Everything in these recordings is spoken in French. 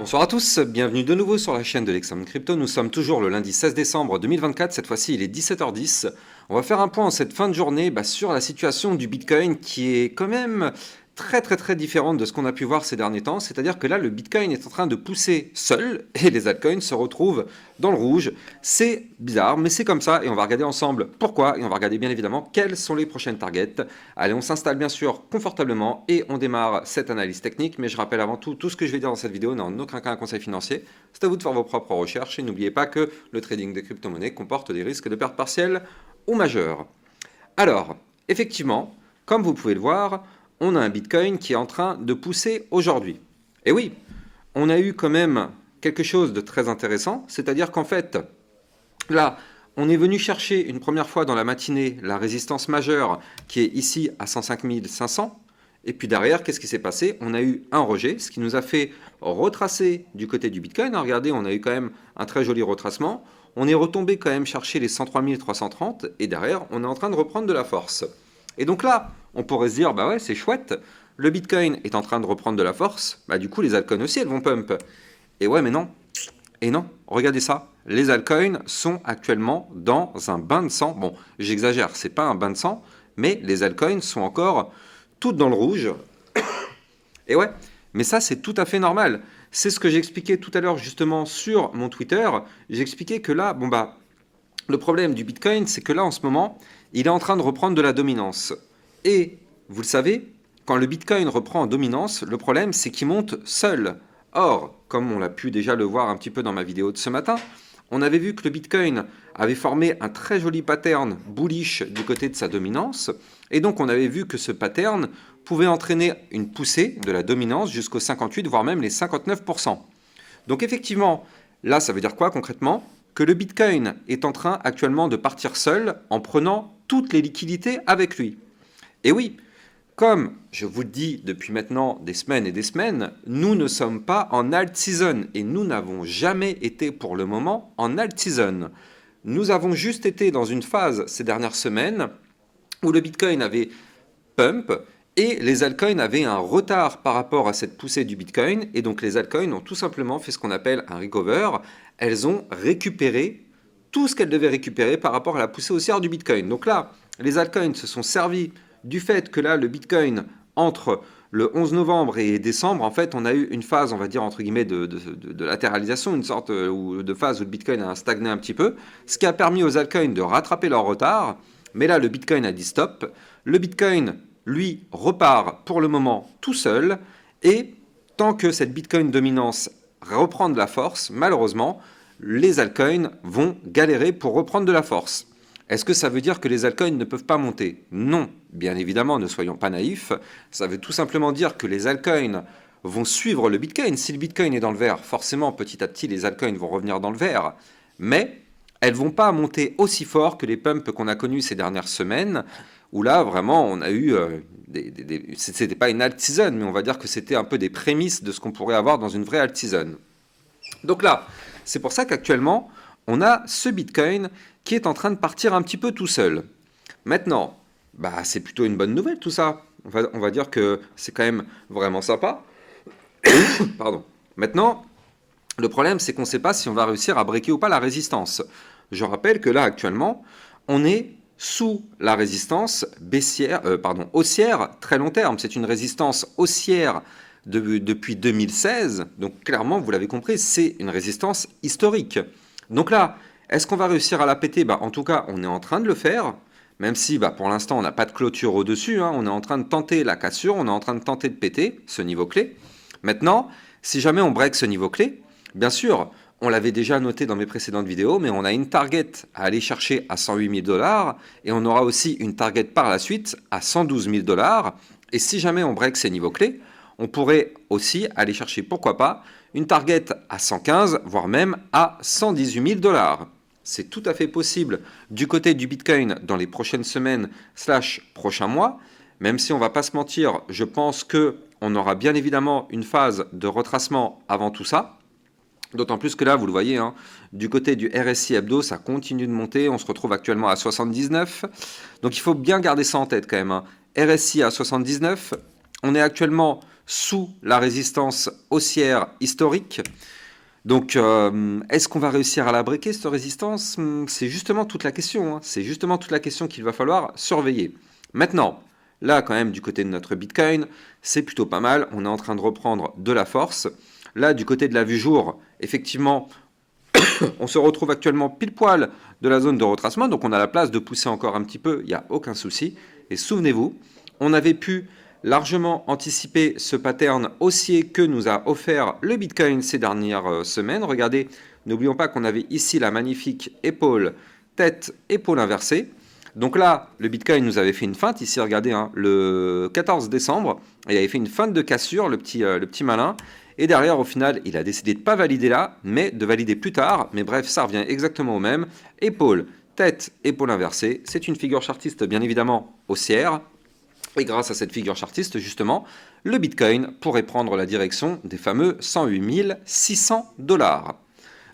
Bonsoir à tous, bienvenue de nouveau sur la chaîne de l'Examen Crypto. Nous sommes toujours le lundi 16 décembre 2024, cette fois-ci il est 17h10. On va faire un point en cette fin de journée sur la situation du Bitcoin qui est quand même très différente de ce qu'on a pu voir ces derniers temps. C'est-à-dire que là le Bitcoin est en train de pousser seul et les altcoins se retrouvent dans le rouge. C'est bizarre mais c'est comme ça et on va regarder ensemble pourquoi et on va regarder bien évidemment quelles sont les prochaines targets. Allez, on s'installe bien sûr confortablement et on démarre cette analyse technique. Mais je rappelle avant tout ce que je vais dire dans cette vidéo n'est en aucun cas un conseil financier. C'est à vous de faire vos propres recherches et n'oubliez pas que le trading des crypto-monnaies comporte des risques de perte partielle ou majeure. Alors, effectivement, comme vous pouvez le voir, on a un Bitcoin qui est en train de pousser aujourd'hui. Et oui, on a eu quand même quelque chose de très intéressant, c'est-à-dire qu'en fait, là, on est venu chercher une première fois dans la matinée la résistance majeure qui est ici à 105 500. Et puis derrière, qu'est-ce qui s'est passé? On a eu un rejet, ce qui nous a fait retracer du côté du Bitcoin. Regardez, on a eu quand même un très joli retracement. On est retombé quand même chercher les 103 330 et derrière, on est en train de reprendre de la force. Et donc là, on pourrait se dire, bah ouais, c'est chouette, le Bitcoin est en train de reprendre de la force, bah du coup les altcoins aussi, elles vont pump. Et ouais, mais non. Et non, regardez ça, les altcoins sont actuellement dans un bain de sang. Bon, j'exagère, c'est pas un bain de sang, mais les altcoins sont encore toutes dans le rouge. Et ouais, mais ça c'est tout à fait normal. C'est ce que j'expliquais tout à l'heure justement sur mon Twitter. J'expliquais que là, le problème du Bitcoin, c'est que là en ce moment, il est en train de reprendre de la dominance. Et vous le savez, quand le Bitcoin reprend en dominance, le problème c'est qu'il monte seul. Or, comme on l'a pu déjà le voir un petit peu dans ma vidéo de ce matin, on avait vu que le Bitcoin avait formé un très joli pattern bullish du côté de sa dominance. Et donc on avait vu que ce pattern pouvait entraîner une poussée de la dominance jusqu'aux 58, voire même les 59%. Donc effectivement, là ça veut dire quoi concrètement? Que le Bitcoin est en train actuellement de partir seul en prenant toutes les liquidités avec lui. Et oui, comme je vous le dis depuis maintenant des semaines et des semaines, nous ne sommes pas en alt season et nous n'avons jamais été pour le moment en alt season. Nous avons juste été dans une phase ces dernières semaines où le Bitcoin avait pump et les altcoins avaient un retard par rapport à cette poussée du Bitcoin et donc les altcoins ont tout simplement fait ce qu'on appelle un recover. Elles ont récupéré tout ce qu'elles devaient récupérer par rapport à la poussée haussière du Bitcoin. Donc là, les altcoins se sont servis du fait que là, le Bitcoin, entre le 11 novembre et décembre, en fait, on a eu une phase, on va dire, entre guillemets, de latéralisation, une sorte de phase où le Bitcoin a stagné un petit peu, ce qui a permis aux altcoins de rattraper leur retard. Mais là, le Bitcoin a dit stop. Le Bitcoin, lui, repart pour le moment tout seul. Et tant que cette Bitcoin dominance reprend de la force, malheureusement, les altcoins vont galérer pour reprendre de la force. Est-ce que ça veut dire que les altcoins ne peuvent pas monter? Non, bien évidemment, ne soyons pas naïfs. Ça veut tout simplement dire que les altcoins vont suivre le Bitcoin. Si le Bitcoin est dans le vert, forcément, petit à petit, les altcoins vont revenir dans le vert. Mais elles ne vont pas monter aussi fort que les pumps qu'on a connus ces dernières semaines, où là, vraiment, on a eu... c'était pas une alt season, mais on va dire que c'était un peu des prémices de ce qu'on pourrait avoir dans une vraie alt season. Donc là, c'est pour ça qu'actuellement, on a ce Bitcoin qui est en train de partir un petit peu tout seul. Maintenant, c'est plutôt une bonne nouvelle tout ça. On va dire que c'est quand même vraiment sympa. Pardon. Maintenant, le problème, c'est qu'on ne sait pas si on va réussir à breaker ou pas la résistance. Je rappelle que là, actuellement, on est sous la résistance haussière très long terme. C'est une résistance haussière depuis 2016. Donc clairement, vous l'avez compris, c'est une résistance historique. Donc là, est-ce qu'on va réussir à la péter? En tout cas, on est en train de le faire. Même si pour l'instant, on n'a pas de clôture au-dessus. On est en train de tenter la cassure, on est en train de tenter de péter ce niveau clé. Maintenant, si jamais on break ce niveau clé, bien sûr, on l'avait déjà noté dans mes précédentes vidéos, mais on a une target à aller chercher à 108 000 $ et on aura aussi une target par la suite à 112 000 $. Et si jamais on break ces niveaux clés, on pourrait aussi aller chercher, pourquoi pas, une target à 115, voire même à 118 000 $. C'est tout à fait possible du côté du Bitcoin dans les prochaines semaines / prochains mois. Même si on ne va pas se mentir, je pense qu'on aura bien évidemment une phase de retracement avant tout ça. D'autant plus que là, vous le voyez, du côté du RSI hebdo, ça continue de monter. On se retrouve actuellement à 79. Donc il faut bien garder ça en tête quand même. RSI à 79, on est actuellement sous la résistance haussière historique. Donc, est-ce qu'on va réussir à la breaker, cette résistance? C'est justement toute la question, hein. C'est justement toute la question qu'il va falloir surveiller. Maintenant, là, quand même, du côté de notre Bitcoin, c'est plutôt pas mal. On est en train de reprendre de la force. Là, du côté de la vue jour, effectivement, on se retrouve actuellement pile poil de la zone de retracement. Donc, on a la place de pousser encore un petit peu. Il n'y a aucun souci. Et souvenez-vous, on avait pu largement anticiper ce pattern haussier que nous a offert le Bitcoin ces dernières semaines. Regardez, n'oublions pas qu'on avait ici la magnifique épaule, tête, épaule inversée. Donc là, le Bitcoin nous avait fait une feinte. Ici, regardez, hein, le 14 décembre, il avait fait une feinte de cassure, le petit malin. Et derrière, au final, il a décidé de ne pas valider là, mais de valider plus tard. Mais bref, ça revient exactement au même. Épaule, tête, épaule inversée. C'est une figure chartiste, bien évidemment, haussière. Et grâce à cette figure chartiste, justement, le Bitcoin pourrait prendre la direction des fameux 108 600 $.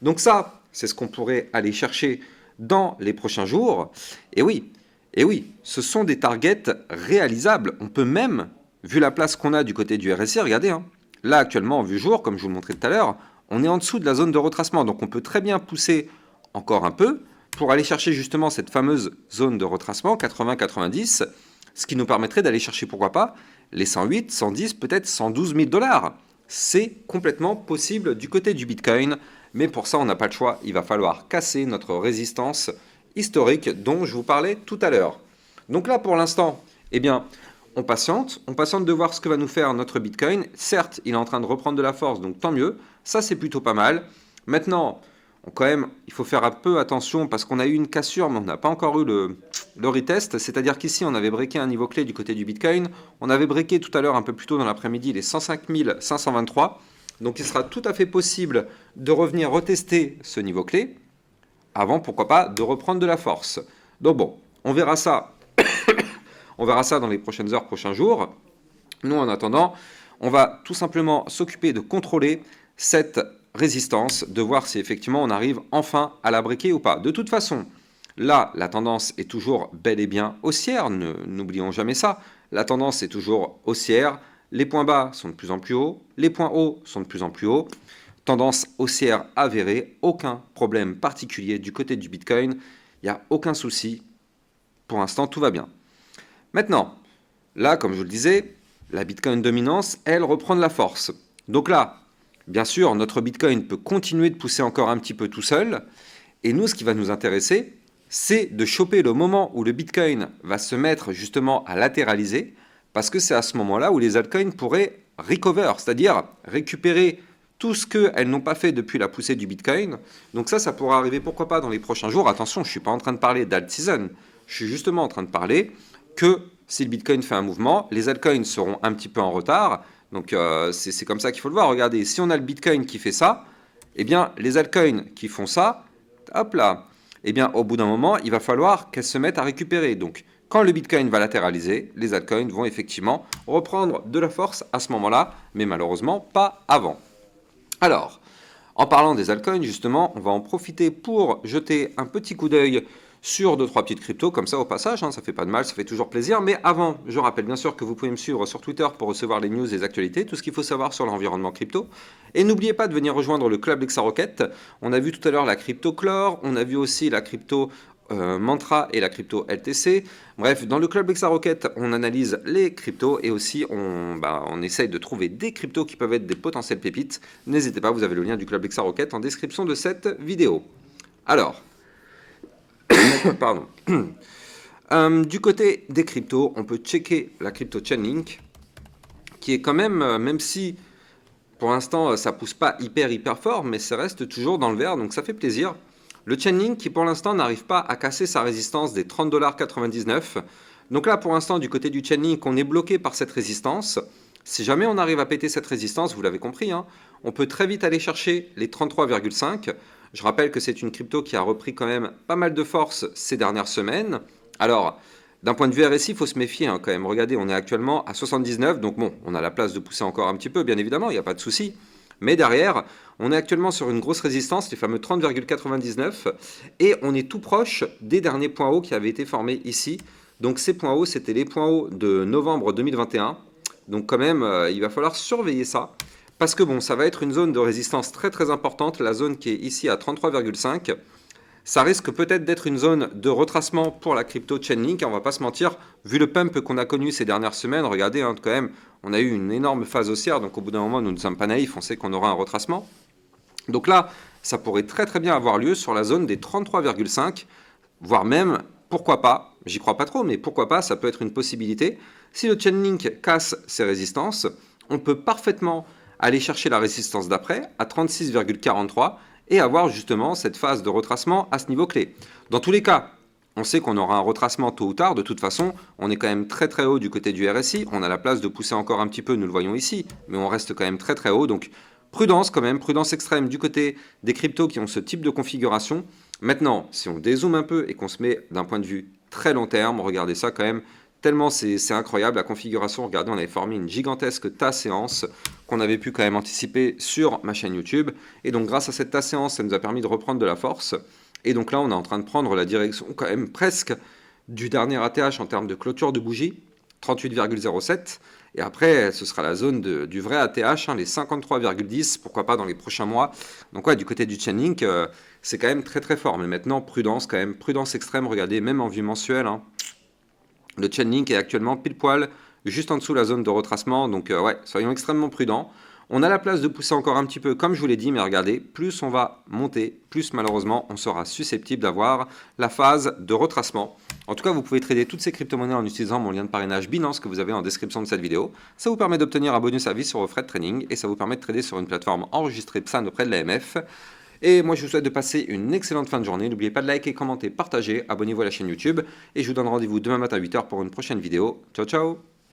Donc ça, c'est ce qu'on pourrait aller chercher dans les prochains jours. Et oui, ce sont des targets réalisables. On peut même, vu la place qu'on a du côté du RSI, regardez, hein, là actuellement en vue jour, comme je vous le montrais tout à l'heure, on est en dessous de la zone de retracement. Donc on peut très bien pousser encore un peu pour aller chercher justement cette fameuse zone de retracement, 80-90, ce qui nous permettrait d'aller chercher, pourquoi pas, les 108, 110, peut-être 112 000 $. C'est complètement possible du côté du Bitcoin, mais pour ça, on n'a pas le choix. Il va falloir casser notre résistance historique dont je vous parlais tout à l'heure. Donc là, pour l'instant, eh bien, on patiente de voir ce que va nous faire notre Bitcoin. Certes, il est en train de reprendre de la force, donc tant mieux. Ça, c'est plutôt pas mal. Maintenant, quand même, il faut faire un peu attention parce qu'on a eu une cassure, mais on n'a pas encore eu le retest. C'est-à-dire qu'ici, on avait breaké un niveau clé du côté du Bitcoin. On avait breaké tout à l'heure, un peu plus tôt dans l'après-midi, les 105 523. Donc, il sera tout à fait possible de revenir retester ce niveau clé avant, pourquoi pas, de reprendre de la force. Donc bon, on verra ça. On verra ça dans les prochaines heures, prochains jours. Nous, en attendant, on va tout simplement s'occuper de contrôler cette résistance, de voir si effectivement on arrive enfin à la breaker ou pas. De toute façon, là, la tendance est toujours bel et bien haussière, n'oublions jamais ça. La tendance est toujours haussière, les points bas sont de plus en plus hauts, les points hauts sont de plus en plus hauts. Tendance haussière avérée, aucun problème particulier du côté du Bitcoin, il n'y a aucun souci. Pour l'instant, tout va bien. Maintenant, là, comme je vous le disais, la Bitcoin dominance, elle reprend de la force. Donc là, bien sûr, notre Bitcoin peut continuer de pousser encore un petit peu tout seul. Et nous, ce qui va nous intéresser, c'est de choper le moment où le Bitcoin va se mettre justement à latéraliser, parce que c'est à ce moment-là où les altcoins pourraient recover, c'est-à-dire récupérer tout ce qu'elles n'ont pas fait depuis la poussée du Bitcoin. Donc ça pourra arriver, pourquoi pas, dans les prochains jours. Attention, je ne suis pas en train de parler d'alt season, je suis justement en train de parler que si le Bitcoin fait un mouvement, les altcoins seront un petit peu en retard. Donc c'est comme ça qu'il faut le voir. Regardez, si on a le Bitcoin qui fait ça, eh bien les altcoins qui font ça, hop là, eh bien au bout d'un moment, il va falloir qu'elles se mettent à récupérer. Donc quand le Bitcoin va latéraliser, les altcoins vont effectivement reprendre de la force à ce moment-là, mais malheureusement pas avant. Alors, en parlant des altcoins, justement, on va en profiter pour jeter un petit coup d'œil sur 2-3 petites cryptos, comme ça au passage, hein, ça fait pas de mal, ça fait toujours plaisir. Mais avant, je rappelle bien sûr que vous pouvez me suivre sur Twitter pour recevoir les news, les actualités, tout ce qu'il faut savoir sur l'environnement crypto. Et n'oubliez pas de venir rejoindre le club Lexarocket. On a vu tout à l'heure la crypto Clore, on a vu aussi la crypto Mantra et la crypto LTC. Bref, dans le club Lexarocket, on analyse les cryptos et aussi on essaye de trouver des cryptos qui peuvent être des potentielles pépites. N'hésitez pas, vous avez le lien du club Lexarocket en description de cette vidéo. Alors, pardon. Du côté des cryptos, on peut checker la crypto Chainlink, qui est quand même si pour l'instant ça pousse pas hyper fort, mais ça reste toujours dans le vert, donc ça fait plaisir. Le Chainlink qui pour l'instant n'arrive pas à casser sa résistance des 30,99 $. Donc là pour l'instant du côté du Chainlink, on est bloqué par cette résistance. Si jamais on arrive à péter cette résistance, vous l'avez compris, hein, on peut très vite aller chercher les 33,5. Je rappelle que c'est une crypto qui a repris quand même pas mal de force ces dernières semaines. Alors, d'un point de vue RSI, il faut se méfier hein, quand même. Regardez, on est actuellement à 79, donc bon, on a la place de pousser encore un petit peu, bien évidemment, il n'y a pas de souci. Mais derrière, on est actuellement sur une grosse résistance, les fameux 30,99, et on est tout proche des derniers points hauts qui avaient été formés ici. Donc ces points hauts, c'était les points hauts de novembre 2021. Donc quand même, il va falloir surveiller ça. Parce que bon, ça va être une zone de résistance très très importante, la zone qui est ici à 33,5. Ça risque peut-être d'être une zone de retracement pour la crypto Chainlink, on va pas se mentir, vu le pump qu'on a connu ces dernières semaines, regardez hein, quand même, on a eu une énorme phase haussière, donc au bout d'un moment nous ne sommes pas naïfs, on sait qu'on aura un retracement. Donc là, ça pourrait très très bien avoir lieu sur la zone des 33,5, voire même, pourquoi pas, j'y crois pas trop, mais pourquoi pas, ça peut être une possibilité. Si le Chainlink casse ses résistances, on peut parfaitement aller chercher la résistance d'après à 36,43 et avoir justement cette phase de retracement à ce niveau clé. Dans tous les cas, on sait qu'on aura un retracement tôt ou tard, de toute façon, on est quand même très très haut du côté du RSI, on a la place de pousser encore un petit peu, nous le voyons ici, mais on reste quand même très très haut, donc prudence quand même, prudence extrême du côté des cryptos qui ont ce type de configuration. Maintenant, si on dézoome un peu et qu'on se met d'un point de vue très long terme, regardez ça quand même, tellement c'est incroyable la configuration. Regardez, on avait formé une gigantesque tas séance qu'on avait pu quand même anticiper sur ma chaîne YouTube. Et donc grâce à cette tas séance, ça nous a permis de reprendre de la force. Et donc là, on est en train de prendre la direction quand même presque du dernier ATH en termes de clôture de bougie, 38,07. Et après, ce sera la zone du vrai ATH, hein, les 53,10, pourquoi pas dans les prochains mois. Donc ouais, du côté du Chainlink, c'est quand même très très fort. Mais maintenant, prudence quand même, prudence extrême. Regardez, même en vue mensuelle, hein, le Chainlink est actuellement pile poil juste en dessous de la zone de retracement. Donc ouais, soyons extrêmement prudents. On a la place de pousser encore un petit peu, comme je vous l'ai dit, mais regardez, plus on va monter, plus malheureusement on sera susceptible d'avoir la phase de retracement. En tout cas, vous pouvez trader toutes ces crypto-monnaies en utilisant mon lien de parrainage Binance que vous avez en description de cette vidéo. Ça vous permet d'obtenir un bonus à vie sur vos frais de trading et ça vous permet de trader sur une plateforme enregistrée PSAN auprès de l'AMF. Et moi, je vous souhaite de passer une excellente fin de journée. N'oubliez pas de liker, commenter, partager, abonnez-vous à la chaîne YouTube. Et je vous donne rendez-vous demain matin à 8 h pour une prochaine vidéo. Ciao, ciao!